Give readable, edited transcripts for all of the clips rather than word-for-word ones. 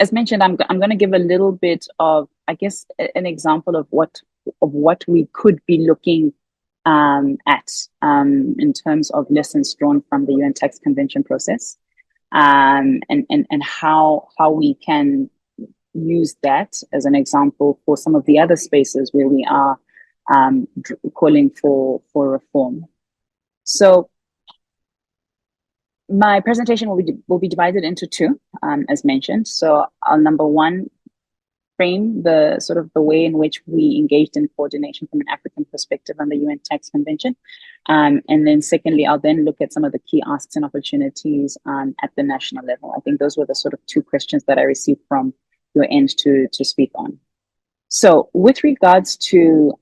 as mentioned, I'm going to give a little bit of, I guess, an example of what we could be looking at in terms of lessons drawn from the UN Tax Convention process, and how we can use that as an example for some of the other spaces where we are calling for reform. So my presentation will be divided into two, as mentioned. So I'll, number one, frame the sort of the way in which we engaged in coordination from an African perspective on the UN Tax Convention. And then secondly, I'll then look at some of the key asks and opportunities at the national level. I think those were the sort of two questions that I received from your end to speak on. So with regards to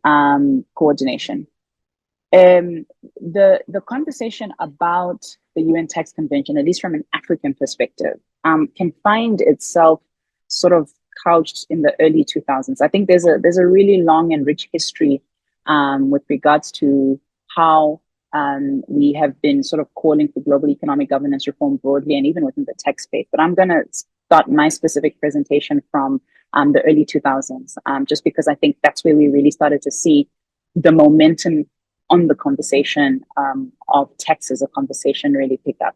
coordination, the conversation about the UN Tax Convention, at least from an African perspective, can find itself sort of couched in the early 2000s. I think there's a really long and rich history with regards to how we have been sort of calling for global economic governance reform broadly and even within the tax space. But I'm going to start my specific presentation from the early 2000s, just because I think that's where we really started to see the momentum on the conversation of tax as a conversation really pick up.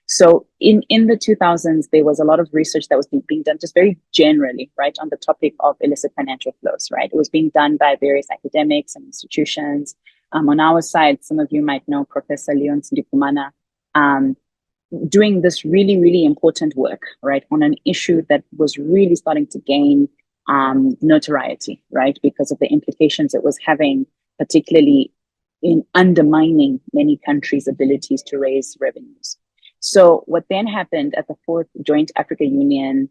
So in the 2000s, there was a lot of research that was being done just very generally, right, on the topic of illicit financial flows, right? It was being done by various academics and institutions. On our side, some of you might know Professor Leon Sindikumana, doing this really, really important work, right, on an issue that was really starting to gain notoriety, right, because of the implications it was having, particularly in undermining many countries' abilities to raise revenues. So what then happened at the fourth Joint Africa Union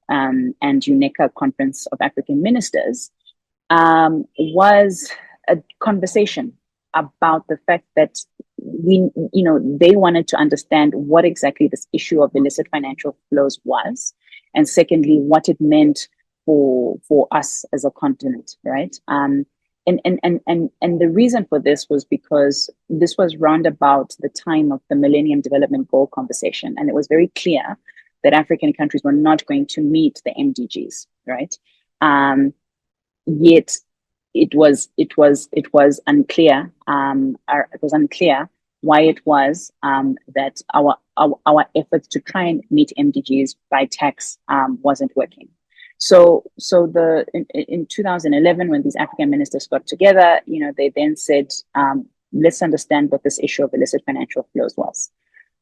and UNECA Conference of African Ministers was a conversation about the fact that they wanted to understand what exactly this issue of illicit financial flows was, and secondly, what it meant for us as a continent, right? And the reason for this was because this was round about the time of the Millennium Development Goal conversation, and it was very clear that African countries were not going to meet the MDGs, right? Yet it was unclear. It was unclear why it was that our efforts to try and meet MDGs by tax wasn't working. So in 2011, when these African ministers got together, they then said, let's understand what this issue of illicit financial flows was.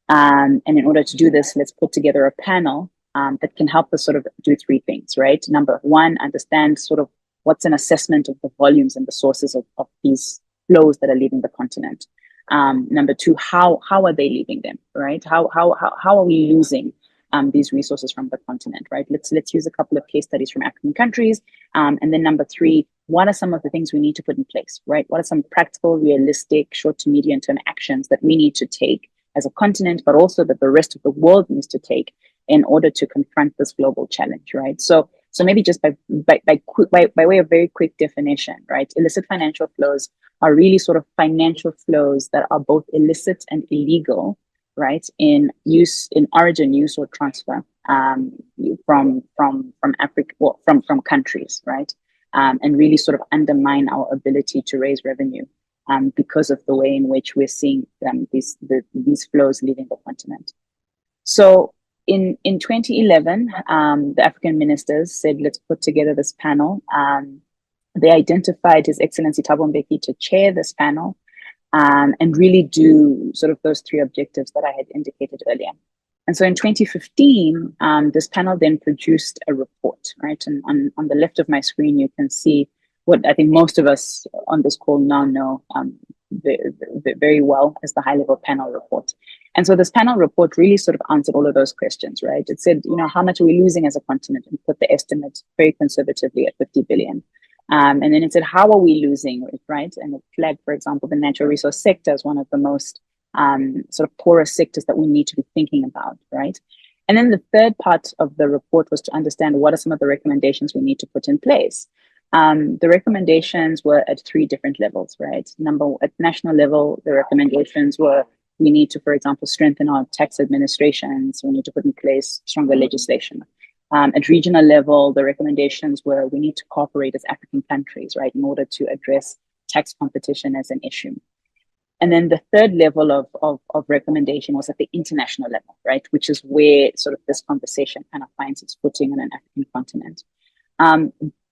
And in order to do this, let's put together a panel that can help us sort of do three things, right? Number one, understand sort of what's an assessment of the volumes and the sources of these flows that are leaving the continent. Number two, how are they leaving them, right? How are we losing these resources from the continent, right? Let's use a couple of case studies from African countries. And then number three, what are some of the things we need to put in place, right? What are some practical, realistic, short to medium term actions that we need to take as a continent, but also that the rest of the world needs to take in order to confront this global challenge, right? So maybe just by way of very quick definition, right? Illicit financial flows are really sort of financial flows that are both illicit and illegal, right? In origin, use, or transfer from Africa, well, from countries, right? And really sort of undermine our ability to raise revenue because of the way in which we're seeing these flows leaving the continent. So in 2011, the African ministers said, let's put together this panel. They identified His Excellency Thabo Mbeki to chair this panel and really do sort of those three objectives that I had indicated earlier. And so in 2015, this panel then produced a report, right? And on the left of my screen, you can see what I think most of us on this call now know very well as the high-level panel report. And so this panel report really sort of answered all of those questions, right? It said, how much are we losing as a continent, and put the estimate very conservatively at 50 billion. And then it said, how are we losing it, right? And it flagged, for example, the natural resource sector as one of the most sort of poorest sectors that we need to be thinking about, right? And then the third part of the report was to understand what are some of the recommendations we need to put in place. The recommendations were at three different levels, right? At national level, the recommendations were we need to, for example, strengthen our tax administrations. We need to put in place stronger legislation. At regional level, the recommendations were we need to cooperate as African countries, right, in order to address tax competition as an issue. And then the third level of recommendation was at the international level, right, which is where sort of this conversation kind of finds its footing on an African continent.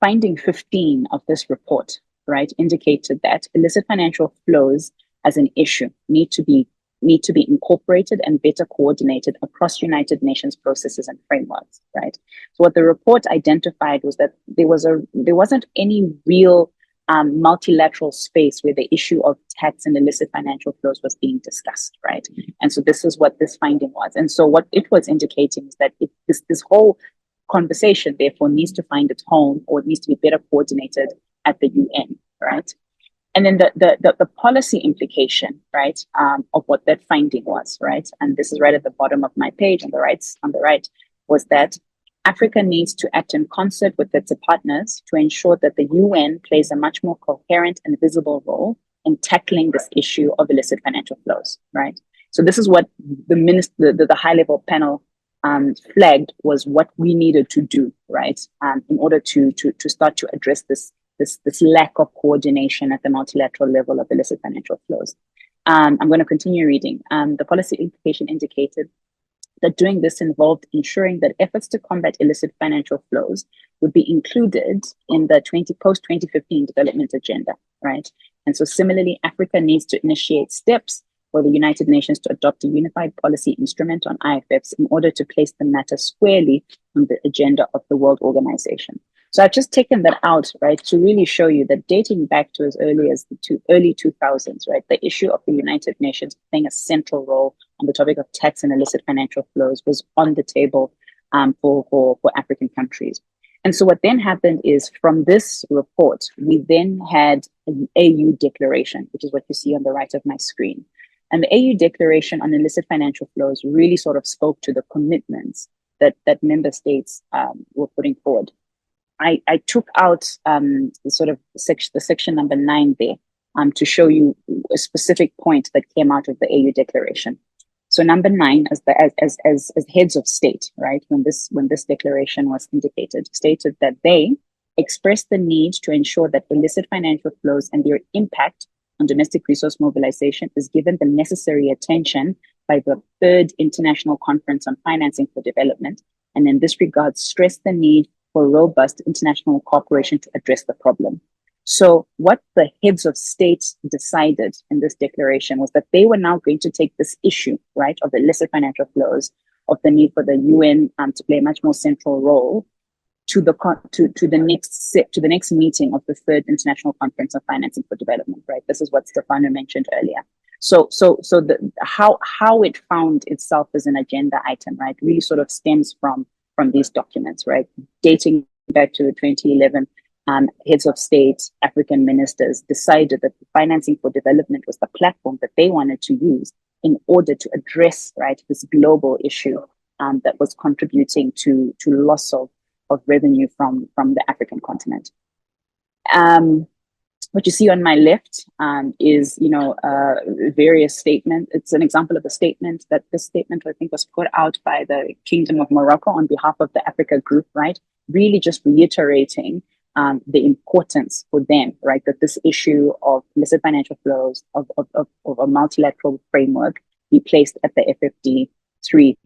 Finding 15 of this report, right, indicated that illicit financial flows as an issue need to be incorporated and better coordinated across United Nations processes and frameworks, right? So what the report identified was that there wasn't any real multilateral space where the issue of tax and illicit financial flows was being discussed, right? And so this is what this finding was. And so what it was indicating is that this whole conversation, therefore, needs to find its home, or it needs to be better coordinated at the UN, right? And then the policy implication, right, of what that finding was, right, and this is right at the bottom of my page on the right, was that Africa needs to act in concert with its partners to ensure that the UN plays a much more coherent and visible role in tackling this issue of illicit financial flows, right? So this is what the high-level panel flagged was what we needed to do, right, in order to start to address this lack of coordination at the multilateral level of illicit financial flows. I'm going to continue reading. The policy implication indicated that doing this involved ensuring that efforts to combat illicit financial flows would be included in the post-2015 development agenda, right? And so similarly, Africa needs to initiate steps for the United Nations to adopt a unified policy instrument on IFFs in order to place the matter squarely on the agenda of the World Organization. So I've just taken that out, right, to really show you that dating back to as early as the early 2000s, right, the issue of the United Nations playing a central role on the topic of tax and illicit financial flows was on the table for African countries. And so what then happened is from this report, we then had an AU declaration, which is what you see on the right of my screen. And the AU declaration on illicit financial flows really sort of spoke to the commitments that member states were putting forward. I took out the section number 9 there to show you a specific point that came out of the AU declaration. So number 9, as heads of state, right, when this declaration was indicated, stated that they expressed the need to ensure that illicit financial flows and their impact on domestic resource mobilization is given the necessary attention by the 3rd International Conference on Financing for Development, and in this regard stressed the need for robust international cooperation to address the problem. So what the heads of state decided in this declaration was that they were now going to take this issue, right, of illicit financial flows, of the need for the UN to play a much more central role to the next meeting of the 3rd International Conference on Financing for Development, right? This is what Stefano mentioned earlier. So how it found itself as an agenda item, right, really sort of stems from these documents, right, dating back to the 2011 heads of state, African ministers decided that the financing for development was the platform that they wanted to use in order to address, right, this global issue that was contributing to loss of revenue from the African continent. What you see on my left is, various statements. It's an example of a statement that this statement, I think, was put out by the Kingdom of Morocco on behalf of the Africa Group, right? Really just reiterating the importance for them, right? That this issue of illicit financial flows of a multilateral framework be placed at the FfD3,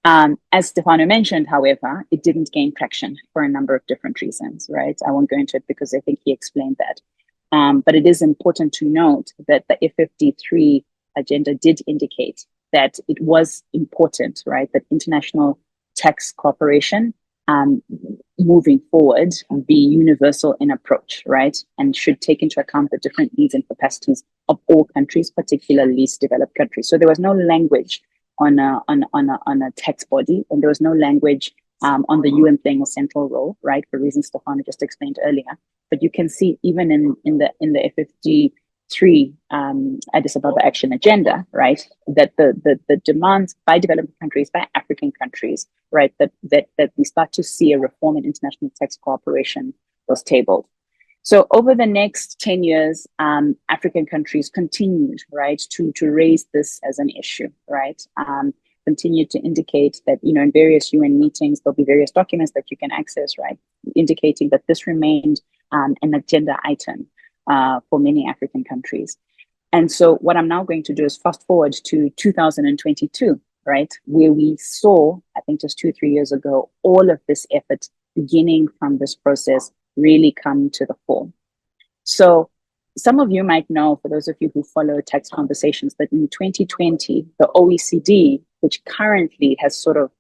As Stefano mentioned, however, it didn't gain traction for a number of different reasons, right? I won't go into it because I think he explained that. But it is important to note that the FfD3 agenda did indicate that it was important, right, that international tax cooperation moving forward be universal in approach, right, and should take into account the different needs and capacities of all countries, particularly least developed countries. So there was no language on a tax body, and there was no language on the UN playing a central role, right, for reasons Stefano just explained earlier. But you can see even in the FfD3 Addis Ababa Action Agenda, right, that the demands by developing countries, by African countries, right, that we start to see a reform in international tax cooperation was tabled. So over the next 10 years, African countries continued, right, to raise this as an issue, right? continued to indicate that, in various UN meetings, there'll be various documents that you can access, right, indicating that this remained an agenda item for many African countries. And so what I'm now going to do is fast forward to 2022, right, where we saw, I think just 2-3 years ago, all of this effort beginning from this process really come to the fore. So some of you might know, for those of you who follow tax conversations, that in 2020, the OECD, which currently has sort of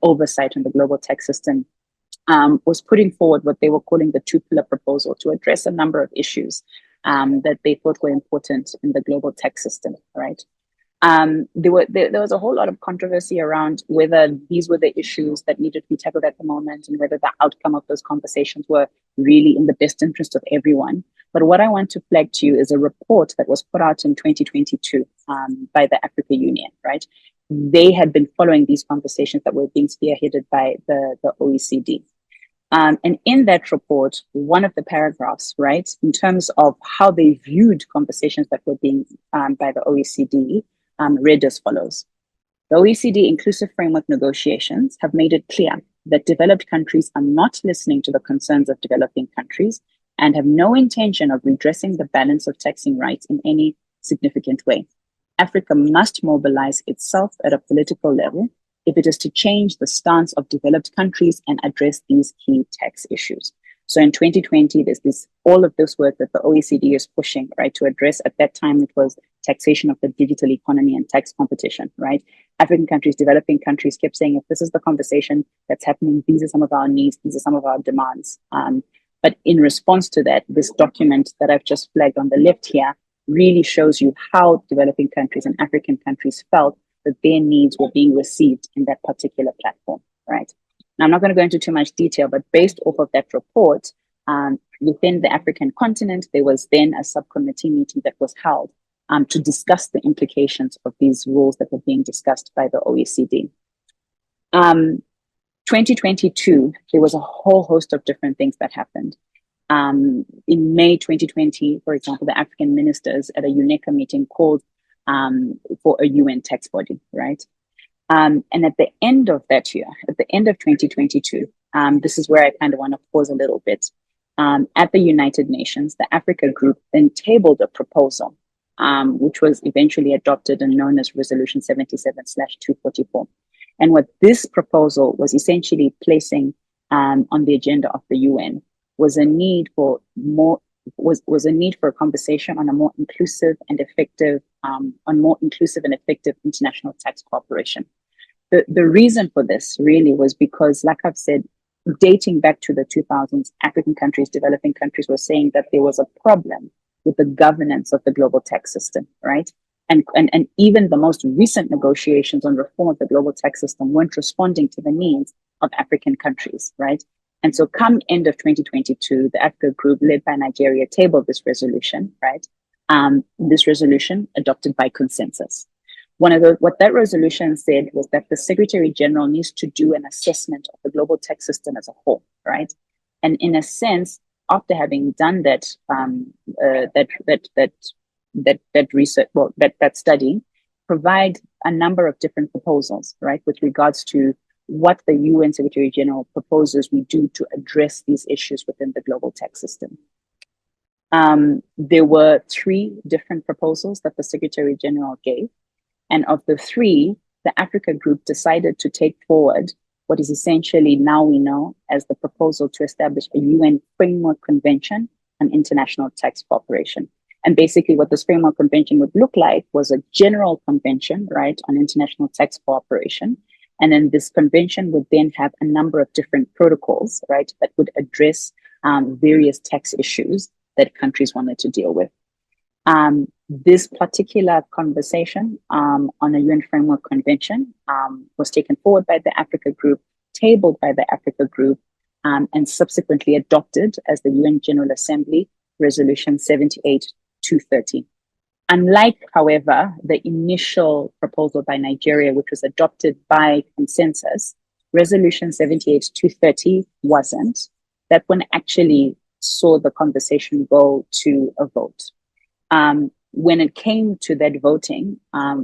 oversight on the global tax system, was putting forward what they were calling the two-pillar proposal to address a number of issues that they thought were important in the global tax system, right? There was a whole lot of controversy around whether these were the issues that needed to be tackled at the moment and whether the outcome of those conversations were really in the best interest of everyone. But what I want to flag to you is a report that was put out in 2022 by the Africa Union, right? They had been following these conversations that were being spearheaded by the OECD. And in that report, one of the paragraphs, right, in terms of how they viewed conversations that were being by the OECD, read as follows. The OECD Inclusive Framework negotiations have made it clear that developed countries are not listening to the concerns of developing countries and have no intention of redressing the balance of taxing rights in any significant way. Africa must mobilize itself at a political level if it is to change the stance of developed countries and address these key tax issues. So in 2020, there's all of this work that the OECD is pushing, right, to address. At that time, it was taxation of the digital economy and tax competition, right? African countries, developing countries kept saying, if this is the conversation that's happening, these are some of our needs, these are some of our demands. But in response to that, this document that I've just flagged on the left here really shows you how developing countries and African countries felt that their needs were being received in that particular platform, right? Now, I'm not going to go into too much detail, but based off of that report, within the African continent, there was then a subcommittee meeting that was held to discuss the implications of these rules that were being discussed by the OECD. 2022, there was a whole host of different things that happened. In May 2020, for example, the African ministers at a UNECA meeting called for a UN tax body, right? And at the end of that year, at the end of 2022, this is where I kind of want to pause a little bit. At the United Nations, the Africa Group then tabled a proposal, which was eventually adopted and known as Resolution 77/244. And what this proposal was essentially placing on the agenda of the UN was a need for a need for a conversation on a more inclusive and effective international tax cooperation. The reason for this really was because, like I've said, dating back to the 2000s, African countries, developing countries were saying that there was a problem with the governance of the global tax system, right? And even the most recent negotiations on reform of the global tax system weren't responding to the needs of African countries, right? And so come end of 2022, the Africa Group led by Nigeria tabled this resolution, right? This resolution adopted by consensus. What that resolution said was that the Secretary General needs to do an assessment of the global tax system as a whole, right? And in a sense, after having done that research, that study, provide a number of different proposals, right, with regards to what the UN Secretary General proposes we do to address these issues within the global tax system. There were 3 different proposals that the Secretary General gave. And of the 3, the Africa Group decided to take forward what is essentially now we know as the proposal to establish a UN Framework Convention on International Tax Cooperation. And basically what this Framework Convention would look like was a general convention, right, on international tax cooperation. And then this convention would then have a number of different protocols, right, that would address various tax issues that countries wanted to deal with. This particular conversation on a UN Framework Convention was taken forward by the Africa Group, tabled by the Africa Group, and subsequently adopted as the UN General Assembly Resolution 78/230. Unlike, however, the initial proposal by Nigeria, which was adopted by consensus, Resolution 78/230 wasn't. That one actually saw the conversation go to a vote. when it came to that voting,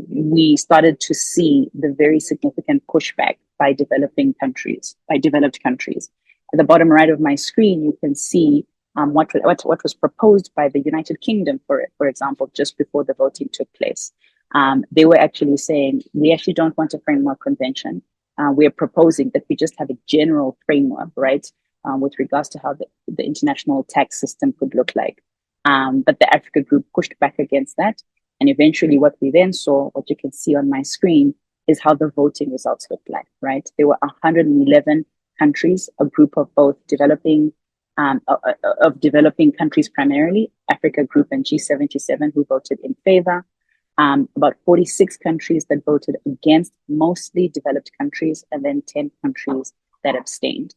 we started to see the very significant pushback by developed countries. At the bottom right of my screen, you can see what was proposed by the United Kingdom, for example, just before the voting took place. They were actually saying, we actually don't want a framework convention. We're proposing that we just have a general framework, right, with regards to how the international tax system could look like. But the Africa group pushed back against that. And eventually what we then saw, what you can see on my screen, is how the voting results looked like, right? There were 111 countries, a group of both developing countries primarily, Africa group and G77, who voted in favor. About 46 countries that voted against, mostly developed countries, and then 10 countries that abstained.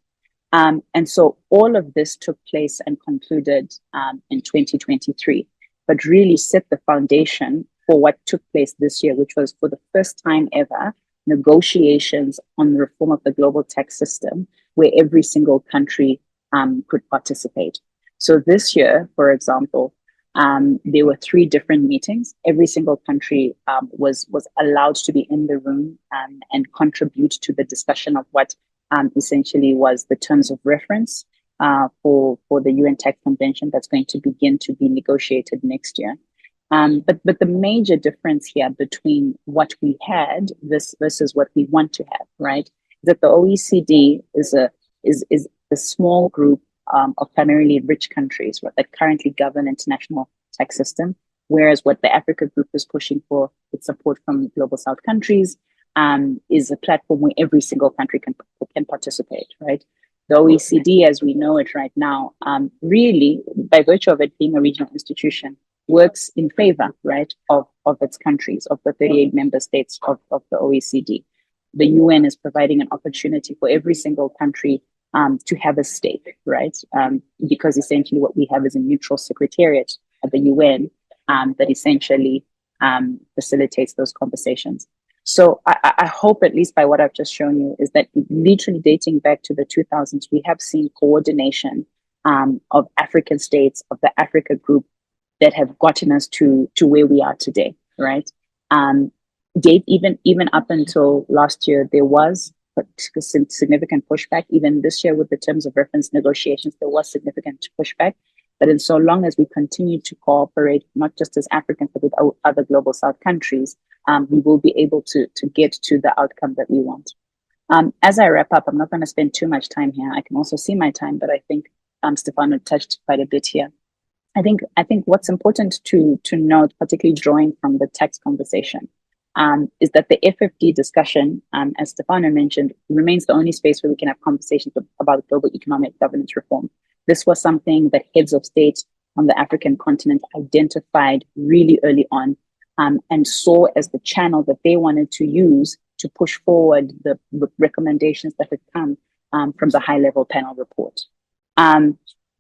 And so all of this took place and concluded in 2023, but really set the foundation for what took place this year, which was for the first time ever, negotiations on the reform of the global tax system, where every single country could participate. So this year, for example, there were 3 different meetings. Every single country was allowed to be in the room and contribute to the discussion of what essentially was the terms of reference for the UN Tax Convention that's going to begin to be negotiated next year. But the major difference here between what we had versus what we want to have, right, is that the OECD is a small group of primarily rich countries that currently govern international tax system, whereas what the Africa group is pushing for, with support from global South countries, is a platform where every single country can participate, right? The OECD, as we know it right now, really, by virtue of it being a regional institution, works in favor, right, of its countries, of the 38 member states of the OECD. The UN is providing an opportunity for every single country to have a stake, right? Because essentially what we have is a neutral secretariat at the UN that essentially facilitates those conversations. So I hope, at least by what I've just shown you, is that literally dating back to the 2000s, we have seen coordination of African states, of the Africa group, that have gotten us to where we are today, right? Even up until last year, there was significant pushback. Even this year, with the terms of reference negotiations, there was significant pushback. But in so long as we continue to cooperate, not just as Africans, but with other global South countries, we will be able to get to the outcome that we want. As I wrap up, I'm not going to spend too much time here. I can also see my time, but I think Stefano touched quite a bit here. I think what's important to note, particularly drawing from the tax conversation, is that the FfD discussion, as Stefano mentioned, remains the only space where we can have conversations about global economic governance reform. This was something that heads of state on the African continent identified really early on, and saw as the channel that they wanted to use to push forward the recommendations that had come from the high-level panel report.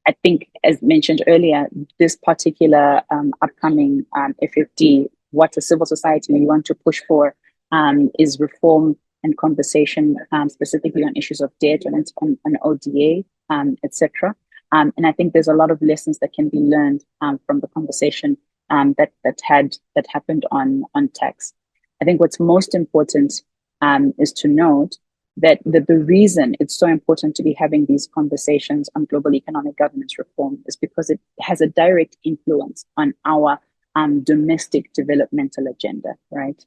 I think, as mentioned earlier, this particular upcoming FfD, what a civil society we want to push for, is reform and conversation, specifically on issues of debt and ODA, etc. And I think there's a lot of lessons that can be learned from the conversation that happened on tax. I think what's most important is to note that the reason it's so important to be having these conversations on global economic governance reform is because it has a direct influence on our domestic developmental agenda, right?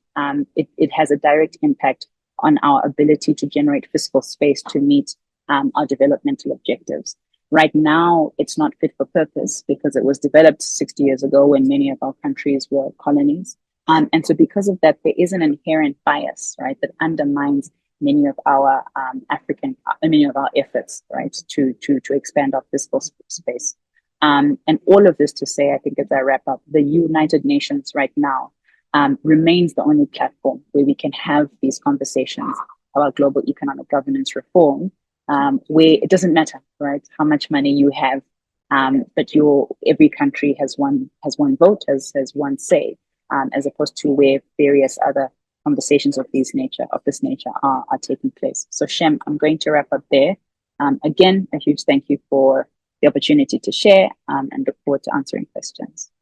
It has a direct impact on our ability to generate fiscal space to meet our developmental objectives. Right now, it's not fit for purpose because it was developed 60 years ago when many of our countries were colonies. And so because of that, there is an inherent bias, right, that undermines many of our efforts, right, to expand our fiscal space. And all of this to say, I think as I wrap up, the United Nations right now remains the only platform where we can have these conversations about global economic governance reform, where it doesn't matter, right, how much money you have, but every country has one vote, has one say, as opposed to where various other conversations of this nature are taking place. So Shem, I'm going to wrap up there. Again, a huge thank you for the opportunity to share, and look forward to answering questions.